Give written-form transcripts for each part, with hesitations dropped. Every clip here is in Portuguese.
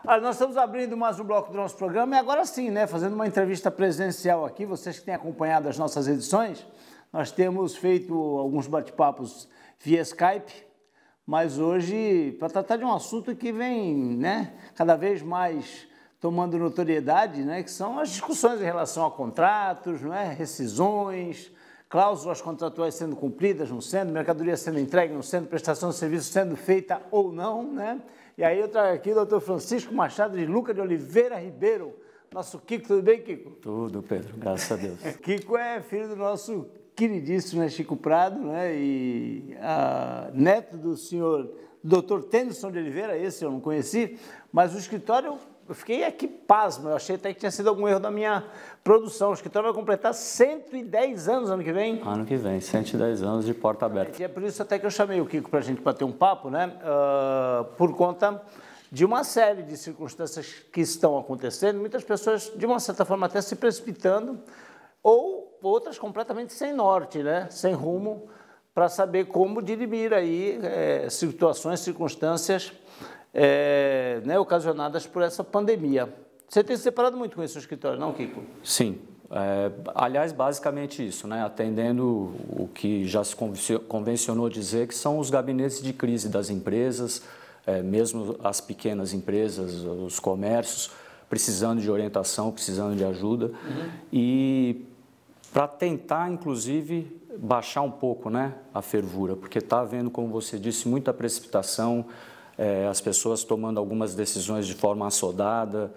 Olha, nós estamos abrindo mais um bloco do nosso programa e agora sim, né, fazendo uma entrevista presencial aqui, vocês que têm acompanhado as nossas edições, nós temos feito alguns bate-papos via Skype, mas hoje para tratar de um assunto que vem, né, cada vez mais tomando notoriedade, né, que são as discussões em relação a contratos, não é, rescisões, cláusulas contratuais sendo cumpridas, não sendo, mercadoria sendo entregue, não sendo, prestação de serviço sendo feita ou não, né? E aí eu trago aqui o doutor Francisco Machado de Lucas de Oliveira Ribeiro, nosso Kiko. Tudo bem, Kiko? Tudo, Pedro, graças a Deus. Kiko é filho do nosso queridíssimo, né, Chico Prado, né, e neto do senhor doutor Tennyson de Oliveira, esse eu não conheci, mas o escritório, eu fiquei aqui pasmo, eu achei até que tinha sido algum erro da minha produção. O escritório vai completar 110 anos ano que vem. Ano que vem, 110 anos de porta aberta. E é por isso até que eu chamei o Kiko para a gente bater um papo, né? Por conta de uma série de circunstâncias que estão acontecendo, muitas pessoas, de uma certa forma, até se precipitando, ou outras completamente sem norte, né? Sem rumo, para saber como dirimir aí situações, circunstâncias né, ocasionadas por essa pandemia. Você tem se separado muito com esse escritório, não, Kiko? Sim. Aliás, basicamente isso, né? Atendendo o que já se convencionou dizer, que são os gabinetes de crise das empresas, mesmo as pequenas empresas, os comércios, precisando de orientação, precisando de ajuda. E para tentar, inclusive, baixar um pouco, né, a fervura, porque está havendo, como você disse, muita precipitação, as pessoas tomando algumas decisões de forma assodada,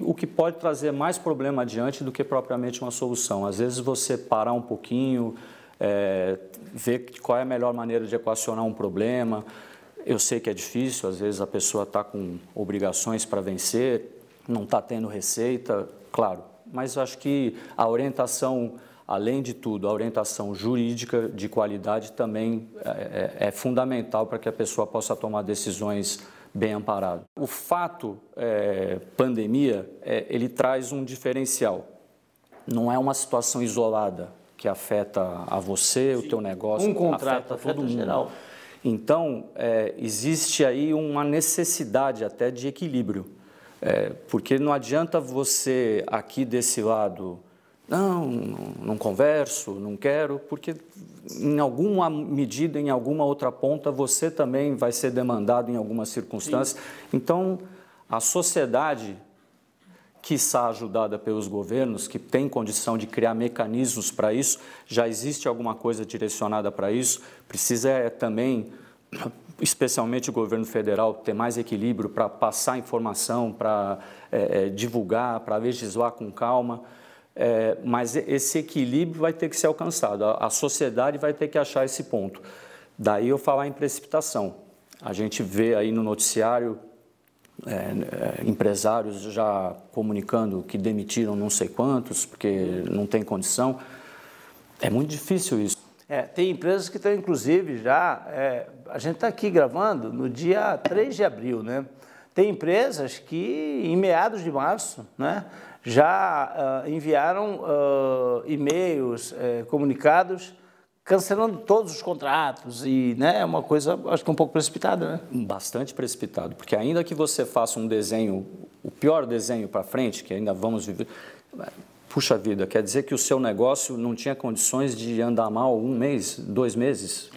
o que pode trazer mais problema adiante do que propriamente uma solução. Às vezes você parar um pouquinho, ver qual é a melhor maneira de equacionar um problema. Eu sei que é difícil, às vezes a pessoa está com obrigações para vencer, não está tendo receita, claro, mas eu acho que a orientação, além de tudo, a orientação jurídica de qualidade também é fundamental para que a pessoa possa tomar decisões bem amparadas. O fato pandemia, ele traz um diferencial. Não é uma situação isolada que afeta a você, o teu negócio, um contrato afeta todo mundo. Geral. Então, existe aí uma necessidade até de equilíbrio, porque não adianta você aqui desse lado, não converso, não quero, porque em alguma medida, em alguma outra ponta, você também vai ser demandado em algumas circunstâncias. Sim. Então, a sociedade, quiçá ajudada pelos governos, que tem condição de criar mecanismos para isso, já existe alguma coisa direcionada para isso, precisa também, especialmente o governo federal, ter mais equilíbrio para passar informação, para divulgar, para legislar com calma. Mas esse equilíbrio vai ter que ser alcançado, a sociedade vai ter que achar esse ponto. Daí eu falar em precipitação. A gente vê aí no noticiário empresários já comunicando que demitiram não sei quantos, porque não tem condição. É muito difícil isso. Tem empresas que estão, inclusive, já... a gente está aqui gravando no dia 3 de abril, né? Tem empresas que, em meados de março, né, já enviaram e-mails, comunicados, cancelando todos os contratos e, né, é uma coisa, acho que um pouco precipitada, né? Bastante precipitado, porque ainda que você faça um desenho, o pior desenho para frente, que ainda vamos viver, puxa vida, quer dizer que o seu negócio não tinha condições de andar mal 1 mês, 2 meses?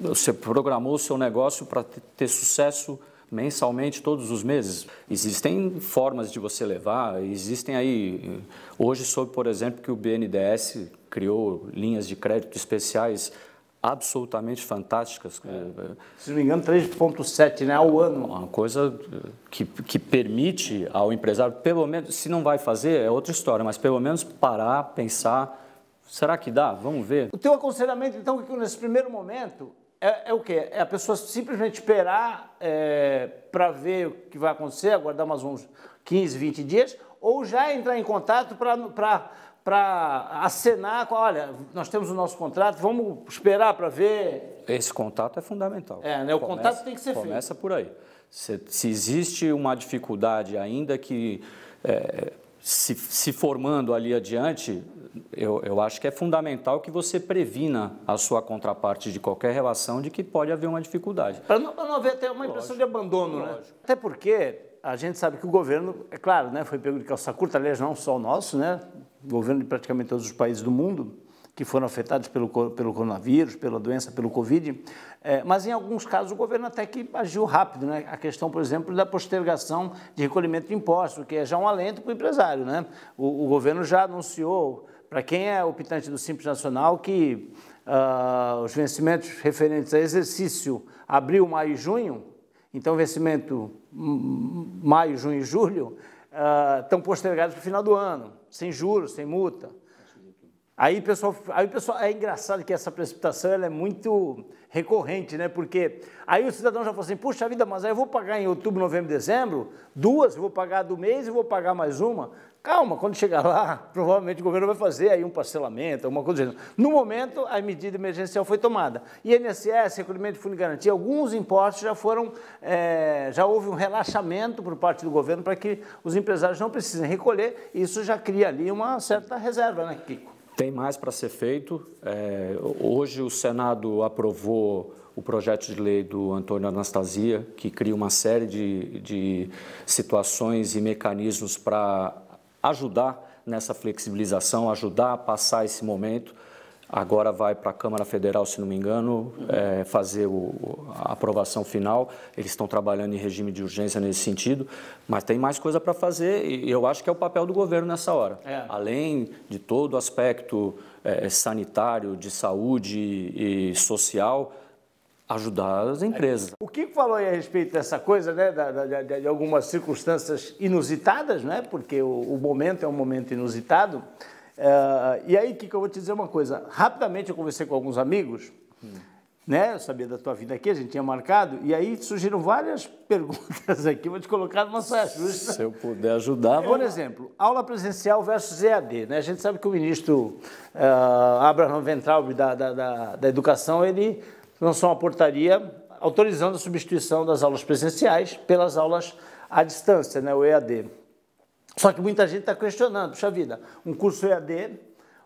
Você programou o seu negócio para ter sucesso mensalmente todos os meses. Existem formas de você levar, existem aí, hoje soube, por exemplo, que o BNDES criou linhas de crédito especiais absolutamente fantásticas. Se não me engano, 3,7, né, ao ano. Uma coisa que permite ao empresário, pelo menos, se não vai fazer, é outra história, mas pelo menos parar, pensar, será que dá? Vamos ver. O teu aconselhamento, então, que nesse primeiro momento, é o quê? É a pessoa simplesmente esperar para ver o que vai acontecer, aguardar mais uns 15, 20 dias, ou já entrar em contato para acenar, olha, nós temos o nosso contrato, vamos esperar para ver. Esse contato é fundamental. Né? O contato tem que ser feito. Começa por aí. Se existe uma dificuldade, ainda que se formando ali adiante, eu acho que é fundamental que você previna a sua contraparte de qualquer relação de que pode haver uma dificuldade. Para não haver até uma impressão de abandono, né? Até porque a gente sabe que o governo, é claro, né, foi pego de calça curta, aliás, não só o nosso, né? O governo de praticamente todos os países do mundo que foram afetados pelo coronavírus, pela doença, pelo Covid, mas em alguns casos o governo até que agiu rápido, né? A questão, por exemplo, da postergação de recolhimento de impostos, que é já um alento para o empresário, né? O governo já anunciou, para quem é optante do Simples Nacional, que os vencimentos referentes a exercício abril, maio e junho, então vencimento maio, junho e julho, estão postergados para o final do ano, sem juros, sem multa. Aí o pessoal, é engraçado que essa precipitação ela é muito recorrente, né? Porque aí o cidadão já falou assim, puxa vida, mas aí eu vou pagar em outubro, novembro, dezembro, duas, eu vou pagar do mês e vou pagar mais uma. Calma, quando chegar lá, provavelmente o governo vai fazer aí um parcelamento, alguma coisa do gênero. No momento, a medida emergencial foi tomada. INSS, recolhimento de fundo de garantia, alguns impostos já foram, já houve um relaxamento por parte do governo para que os empresários não precisem recolher, e isso já cria ali uma certa reserva, né, Kiko? Tem mais para ser feito. Hoje o Senado aprovou o projeto de lei do Antônio Anastasia, que cria uma série de situações e mecanismos para ajudar nessa flexibilização, ajudar a passar esse momento. Agora vai para a Câmara Federal, se não me engano, fazer a aprovação final. Eles estão trabalhando em regime de urgência nesse sentido, mas tem mais coisa para fazer e eu acho que é o papel do governo nessa hora. Além de todo o aspecto sanitário, de saúde e social, ajudar as empresas. O Kiko falou aí a respeito dessa coisa, né, de algumas circunstâncias inusitadas, né, porque o momento é um momento inusitado. E aí, Kiko, eu vou te dizer uma coisa. Rapidamente eu conversei com alguns amigos, né? Eu sabia da tua vida aqui, a gente tinha marcado, e aí surgiram várias perguntas aqui, vou te colocar numa saia justa. Se eu puder ajudar... Por exemplo, aula presencial versus EAD, né? A gente sabe que o ministro Abraham Weintraub da Educação, ele lançou uma portaria autorizando a substituição das aulas presenciais pelas aulas à distância, né? O EAD. Só que muita gente está questionando, puxa vida, um curso EAD,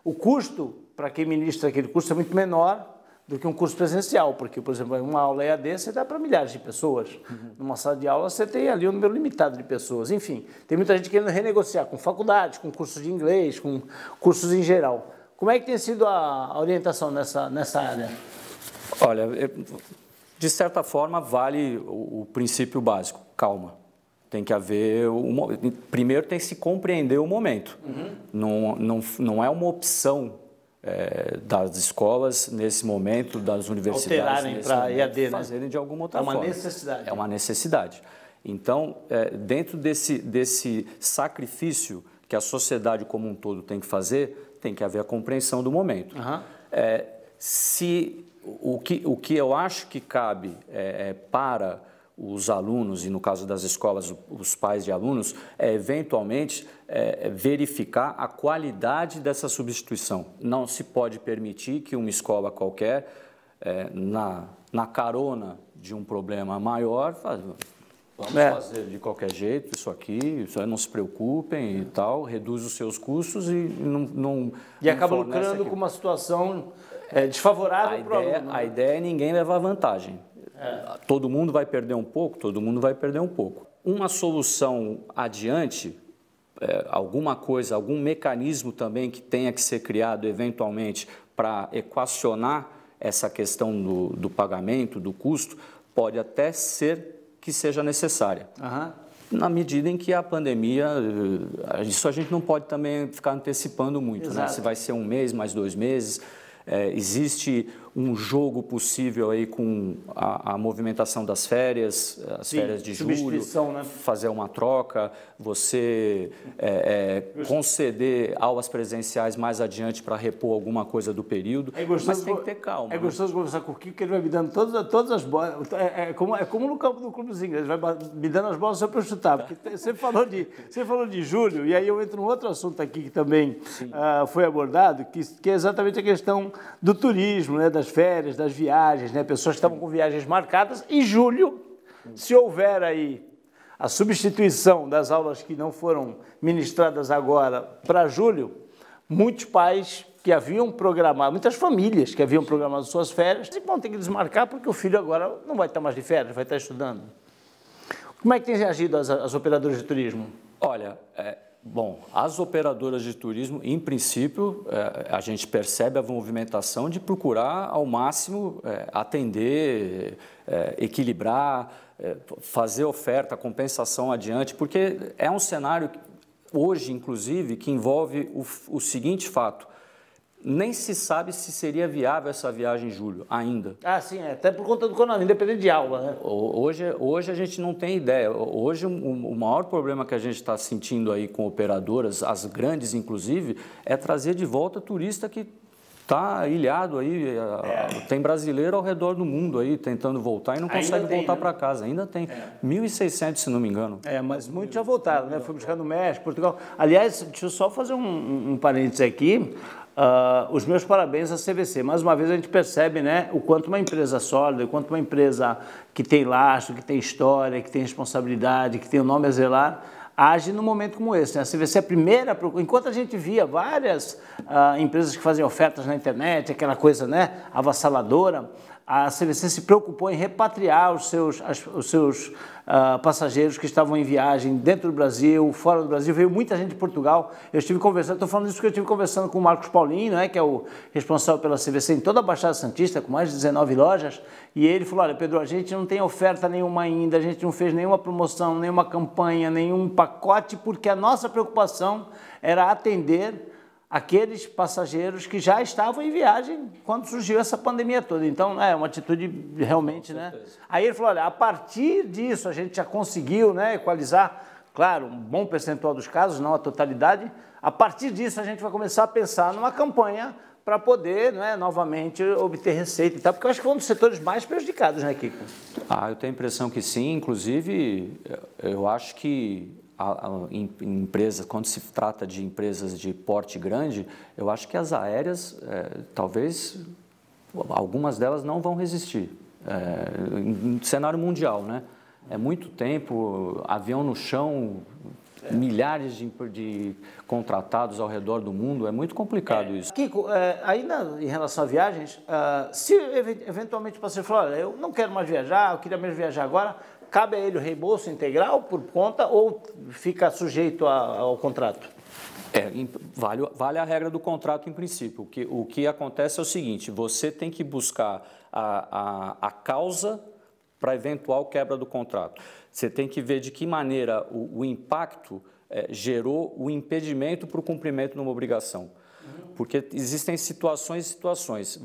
o custo para quem ministra aquele curso é muito menor do que um curso presencial, porque, por exemplo, uma aula EAD você dá para milhares de pessoas, numa sala de aula você tem ali um número limitado de pessoas, enfim, tem muita gente querendo renegociar com faculdades, com cursos de inglês, com cursos em geral. Como é que tem sido a orientação nessa área? Olha, de certa forma vale o princípio básico, calma. Tem que haver... Primeiro tem que se compreender o momento. Não é uma opção das escolas nesse momento, das universidades... Alterarem para EAD, né? Fazerem de alguma outra forma. É uma necessidade. É uma necessidade. Então, dentro desse sacrifício que a sociedade como um todo tem que fazer, tem que haver a compreensão do momento. O que eu acho que cabe para os alunos, e no caso das escolas, os pais de alunos, eventualmente verificar a qualidade dessa substituição. Não se pode permitir que uma escola qualquer, na carona de um problema maior, vamos fazer de qualquer jeito isso aqui, não se preocupem e tal, reduz os seus custos e não acaba lucrando com uma situação desfavorável para o aluno. A ideia é ninguém levar vantagem. Todo mundo vai perder um pouco, todo mundo vai perder um pouco. Uma solução adiante, alguma coisa, algum mecanismo também que tenha que ser criado eventualmente para equacionar essa questão do pagamento, do custo, pode até ser que seja necessária. Na medida em que a pandemia, isso a gente não pode também ficar antecipando muito, né? Se vai ser um mês, mais 2 meses. Existe um jogo possível aí com a movimentação das férias, as férias de julho, né? Fazer uma troca, você conceder aulas presenciais mais adiante para repor alguma coisa do período, mas tem que ter calma. É gostoso conversar com o Kiko, que ele vai me dando todas as bolas, é como no campo do clubezinho, ele vai me dando as bolas só para eu chutar, porque você falou de julho, e aí eu entro num outro assunto aqui que também foi abordado, que é exatamente a questão do turismo, né, das férias, das viagens, né, pessoas que estavam com viagens marcadas. Em julho, se houver aí a substituição das aulas que não foram ministradas agora para julho, muitos pais que haviam programado, muitas famílias que haviam programado suas férias, vão ter que desmarcar porque o filho agora não vai estar mais de férias, vai estar estudando. Como é que tem reagido as operadoras de turismo? Olha, bom, as operadoras de turismo, em princípio, a gente percebe a movimentação de procurar ao máximo atender, equilibrar, fazer oferta, compensação adiante, porque é um cenário hoje, inclusive, que envolve o seguinte fato: nem se sabe se seria viável essa viagem em julho ainda. Ah, sim, até por conta do coronavírus, independente de aula, né? Hoje a gente não tem ideia. Hoje o maior problema que a gente está sentindo aí com operadoras, as grandes inclusive, é trazer de volta turista que está ilhado aí. Tem brasileiro ao redor do mundo aí tentando voltar e não consegue voltar para casa. Ainda tem. 1.600, se não me engano. Mas muitos já voltaram, né? Foi buscar no México, Portugal. Aliás, deixa eu só fazer um parênteses aqui. Os meus parabéns à CVC. Mais uma vez a gente percebe, né, o quanto uma empresa sólida, o quanto uma empresa que tem lastro, que tem história, que tem responsabilidade, que tem o nome a zelar, age num momento como esse. Né? A CVC é a primeira, enquanto a gente via várias empresas que faziam ofertas na internet, aquela coisa, né, avassaladora, a CVC se preocupou em repatriar os seus passageiros que estavam em viagem dentro do Brasil, fora do Brasil. Veio muita gente de Portugal. Eu estive conversando, estou falando isso porque eu estive conversando com o Marcos Paulinho, né, que é o responsável pela CVC em toda a Baixada Santista, com mais de 19 lojas, e ele falou: olha, Pedro, a gente não tem oferta nenhuma ainda, a gente não fez nenhuma promoção, nenhuma campanha, nenhum pacote, porque a nossa preocupação era atender aqueles passageiros que já estavam em viagem quando surgiu essa pandemia toda. Então, é uma atitude realmente, né? Aí ele falou: olha, a partir disso a gente já conseguiu, né, equalizar, claro, um bom percentual dos casos, não a totalidade. A partir disso a gente vai começar a pensar numa campanha para poder, né, novamente obter receita e tal, porque eu acho que foi um dos setores mais prejudicados, né, Kiko? Eu tenho a impressão que sim. Inclusive, eu acho que empresas, quando se trata de empresas de porte grande, eu acho que as aéreas, talvez, algumas delas não vão resistir. Em cenário mundial, né? É muito tempo, avião no chão, milhares de contratados ao redor do mundo, é muito complicado isso. Kiko, ainda em relação a viagens, se eventualmente o passageiro falar: olha, eu não quero mais viajar, eu queria mesmo viajar agora, cabe a ele o reembolso integral por conta ou fica sujeito ao contrato? Vale a regra do contrato em princípio. O que acontece é o seguinte: você tem que buscar a causa para eventual quebra do contrato. Você tem que ver de que maneira o impacto gerou o impedimento para o cumprimento de uma obrigação. Porque existem situações e situações.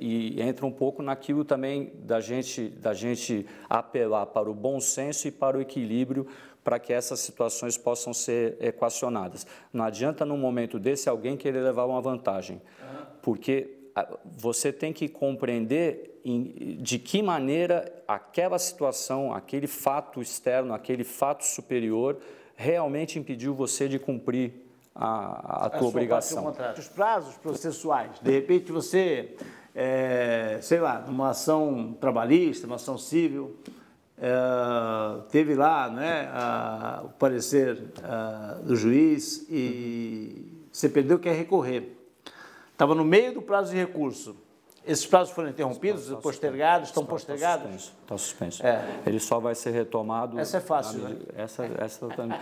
E entra um pouco naquilo também da gente apelar para o bom senso e para o equilíbrio para que essas situações possam ser equacionadas. Não adianta, num momento desse, alguém querer levar uma vantagem, porque você tem que compreender de que maneira aquela situação, aquele fato externo, aquele fato superior, realmente impediu você de cumprir a tua obrigação. Os prazos processuais, de repente você, sei lá, numa ação trabalhista, uma ação civil, teve lá, né, o parecer do juiz e você perdeu, quer recorrer. Estava no meio do prazo de recurso. Esses prazos foram interrompidos, postergados, estão postergados? Está suspenso. Ele só vai ser retomado... Essa é fácil, né? Essa também.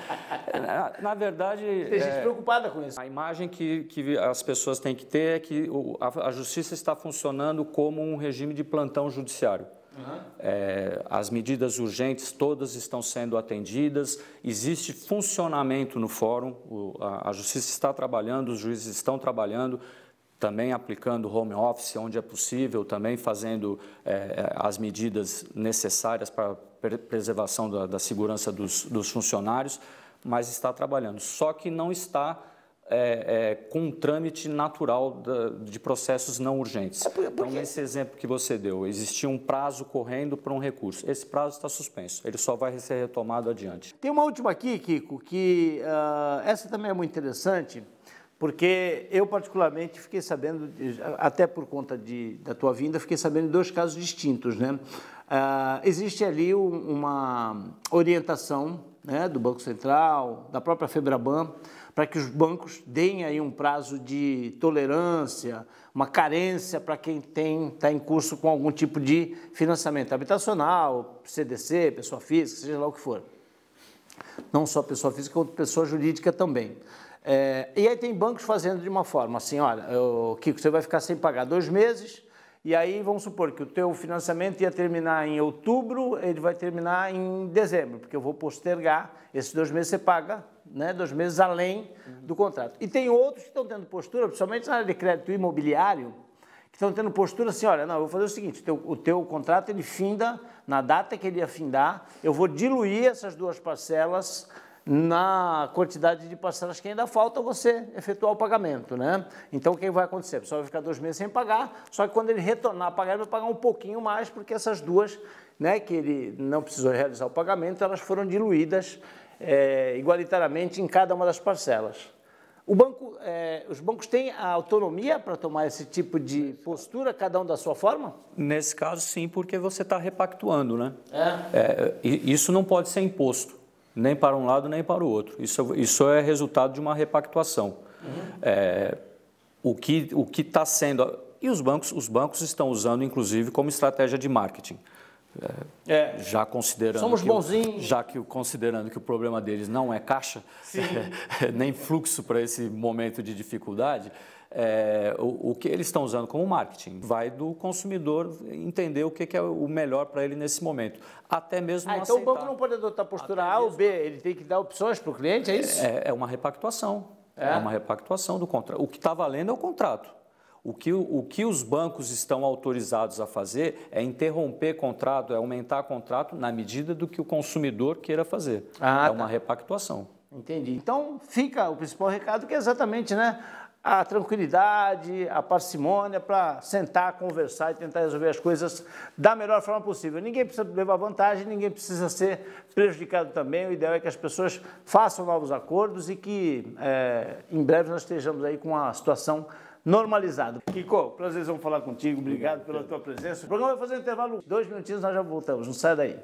Na verdade... Tem gente preocupada com isso. A imagem que as pessoas têm que ter é que a justiça está funcionando como um regime de plantão judiciário. As medidas urgentes todas estão sendo atendidas, existe funcionamento no fórum, a justiça está trabalhando, os juízes estão trabalhando, também aplicando home office onde é possível, também fazendo as medidas necessárias para a preservação da segurança dos funcionários, mas está trabalhando. Só que não está com um trâmite natural de processos não urgentes. Então, nesse exemplo que você deu, existia um prazo correndo para um recurso. Esse prazo está suspenso, ele só vai ser retomado adiante. Tem uma última aqui, Kiko, que essa também é muito interessante, porque eu particularmente fiquei sabendo, até por conta da tua vinda, fiquei sabendo de dois casos distintos, né? existe ali uma orientação, né, do Banco Central, da própria FEBRABAN, para que os bancos deem aí um prazo de tolerância, uma carência para quem está em curso com algum tipo de financiamento habitacional, CDC, pessoa física, seja lá o que for. Não só pessoa física, como pessoa jurídica também. E aí tem bancos fazendo de uma forma assim, olha, Kiko, você vai ficar sem pagar 2 meses, e aí vamos supor que o teu financiamento ia terminar em outubro, ele vai terminar em dezembro, porque eu vou postergar, esses 2 meses você paga, né, 2 meses além do contrato. E tem outros que estão tendo postura, principalmente na área de crédito imobiliário, que estão tendo postura assim, olha, não, eu vou fazer o seguinte, o teu contrato ele finda na data que ele ia findar, eu vou diluir essas 2 parcelas na quantidade de parcelas que ainda falta você efetuar o pagamento, né? Então, o que vai acontecer? A pessoa vai ficar 2 meses sem pagar, só que quando ele retornar a pagar, ele vai pagar um pouquinho mais, porque essas 2, né, que ele não precisou realizar o pagamento, elas foram diluídas igualitariamente em cada uma das parcelas. Os bancos têm a autonomia para tomar esse tipo de postura, cada um da sua forma? Nesse caso, sim, porque você está repactuando, né? Isso não pode ser imposto, nem para um lado, nem para o outro. Isso é resultado de uma repactuação. O que está sendo... E os bancos estão usando, inclusive, como estratégia de marketing. Já considerando somos bonzinhos. Considerando que o problema deles não é caixa, nem fluxo para esse momento de dificuldade, o que eles estão usando como marketing vai do consumidor entender o que é o melhor para ele nesse momento. Até mesmo então o banco não pode adotar postura A ou B, ele tem que dar opções para o cliente, é isso? É uma repactuação. É uma repactuação do contrato. O que está valendo é o contrato. O que os bancos estão autorizados a fazer é interromper contrato, é aumentar contrato na medida do que o consumidor queira fazer. Uma repactuação. Entendi. Então, fica o principal recado, que é exatamente, né, a tranquilidade, a parcimônia para sentar, conversar e tentar resolver as coisas da melhor forma possível. Ninguém precisa levar vantagem, ninguém precisa ser prejudicado também. O ideal é que as pessoas façam novos acordos e que em breve nós estejamos aí com a situação normalizado. Kiko, prazerzão falar contigo, obrigado pela tua presença. O programa vai fazer um intervalo, 2 minutinhos, nós já voltamos, não sai daí.